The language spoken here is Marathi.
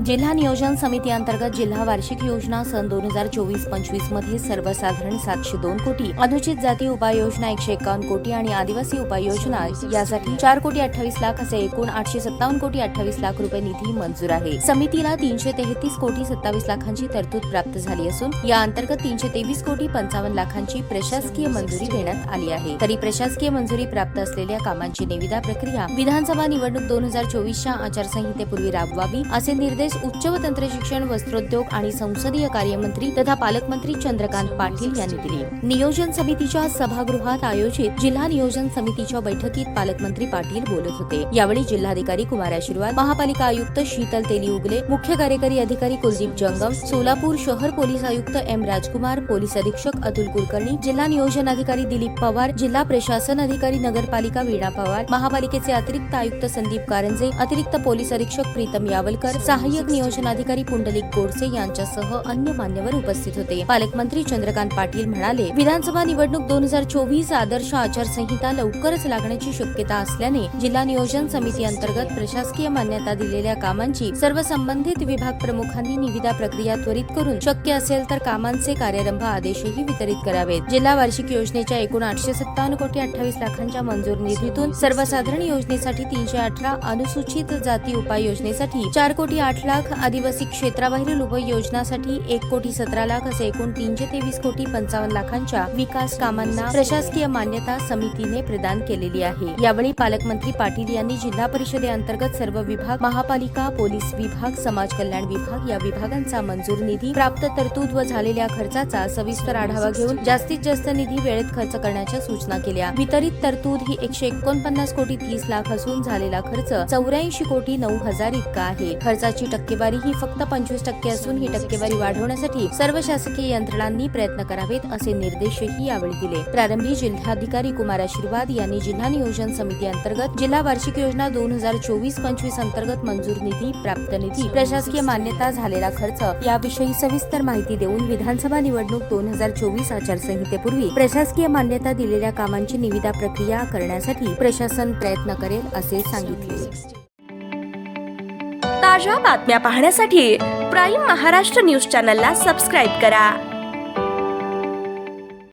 जिल्हा नियोजन समिती अंतर्गत जिल्हा वार्षिक योजना सन 2024-25 मध्ये सर्वसाधारण 702 कोटी, अनुसूचित जाती उपाययोजना 151 कोटी आणि आदिवासी उपाययोजना यासाठी 4 कोटी 28 लाख असे एकूण 857 कोटी 28 लाख रुपये निधी मंजूर आहे। समितीला 333 कोटी 27 लाखांची तरतूद प्राप्त झाली असून या अंतर्गत 323 कोटी 55 लाखांची प्रशासकीय मंजुरी देण्यात आली आहे। तरी प्रशासकीय मंजुरी प्राप्त असलेल्या कामांची निविदा प्रक्रिया विधानसभा निवडणूक 2024च्या आचारसंहितेपूर्वी राबवावी असे निर्देश उच्च व तंत्र शिक्षण, वस्त्रोद्योग आणि संसदीय कार्यमंत्री तथा पालकमंत्री चंद्रकांत पाटील यांनी दिले। नियोजन समितीच्या सभागृहात आयोजित जिल्हा नियोजन समितीच्या बैठकीत पालकमंत्री पाटील बोलत होते। यावेळी जिल्हाधिकारी कुमार आशीर्वाद, महापालिका आयुक्त शीतल तेली उगले, मुख्य कार्यकारी अधिकारी कुलदीप जंगम, सोलापूर शहर पोलीस आयुक्त एम राजकुमार, पोलीस अधीक्षक अतुल कुलकर्णी, जिल्हा नियोजन अधिकारी दिलीप पवार, जिल्हा प्रशासन अधिकारी नगरपालिका वीणा पवार, महापालिकेचे अतिरिक्त आयुक्त संदीप कारंजे, अतिरिक्त पोलीस अधीक्षक प्रीतम यावलकर, सहाय्यक नियोजन अधिकारी पुंडलिक गोडसे यांच्यासह अन्य मान्यवर उपस्थित होते। पालकमंत्री चंद्रकांत पाटील म्हणाले, विधानसभा निवडणूक 2024 आदर्श आचारसंहिता लवकरच लागण्याची शक्यता असल्याने जिल्हा नियोजन समिती अंतर्गत प्रशासकीय मान्यता दिलेल्या कामांची सर्व संबंधित विभाग प्रमुखांनी निविदा प्रक्रिया त्वरित करून शक्य असेल तर कामांचे कार्यारंभ आदेशही वितरित करावेत। जिल्हा वार्षिक योजनेच्या एकूण 857 कोटी 28 लाखांच्या मंजूर निधीतून सर्वसाधारण योजनेसाठी 318, अनुसूचित जाती उपाय योजनेसाठी 4 कोटी 8 लाख, आदिवासी क्षेत्राबाहेरील उपयोजनासाठी 1 कोटी 17 लाख असे एकूण 323 कोटी 55 लाखांच्या विकास कामांना प्रशासकीय मान्यता समितीने प्रदान केलेली आहे। यावेळी पालकमंत्री पाटील यांनी जिल्हा परिषदेअंतर्गत सर्व विभाग, महापालिका, पोलीस विभाग, समाज कल्याण विभाग या विभागांचा मंजूर निधी, प्राप्त तरतूद व झालेल्या खर्चाचा सविस्तर आढावा घेऊन जास्तीत जास्त निधी वेळेत खर्च करण्याच्या सूचना केल्या। वितरित तरतूद ही 149 कोटी 30 लाख असून झालेला खर्च 84 कोटी 9 हजार इतका आहे। खर्चाची टक्केवारी ही फक्त 25% असून ही टक्केवारी वाढवण्यासाठी सर्व शासकीय यंत्रणांनी प्रयत्न करावेत असे निर्देशही यावेळी दिले। प्रारंभी जिल्हाधिकारी कुमार आशीर्वाद यांनी जिल्हा नियोजन समिती अंतर्गत जिल्हा वार्षिक योजना 2024-25 अंतर्गत मंजूर निधी, प्राप्त निधी, प्रशासकीय मान्यता, झालेला खर्च याविषयी सविस्तर माहिती देऊन विधानसभा निवडणूक 2024 आचारसंहितेपूर्वी प्रशासकीय मान्यता दिलेल्या कामांची निविदा प्रक्रिया करण्यासाठी प्रशासन प्रयत्न करेल असे सांगितले। ताज्या बातम्या पाहण्यासाठी प्राईम महाराष्ट्र न्यूज चॅनलला सबस्क्राईब करा।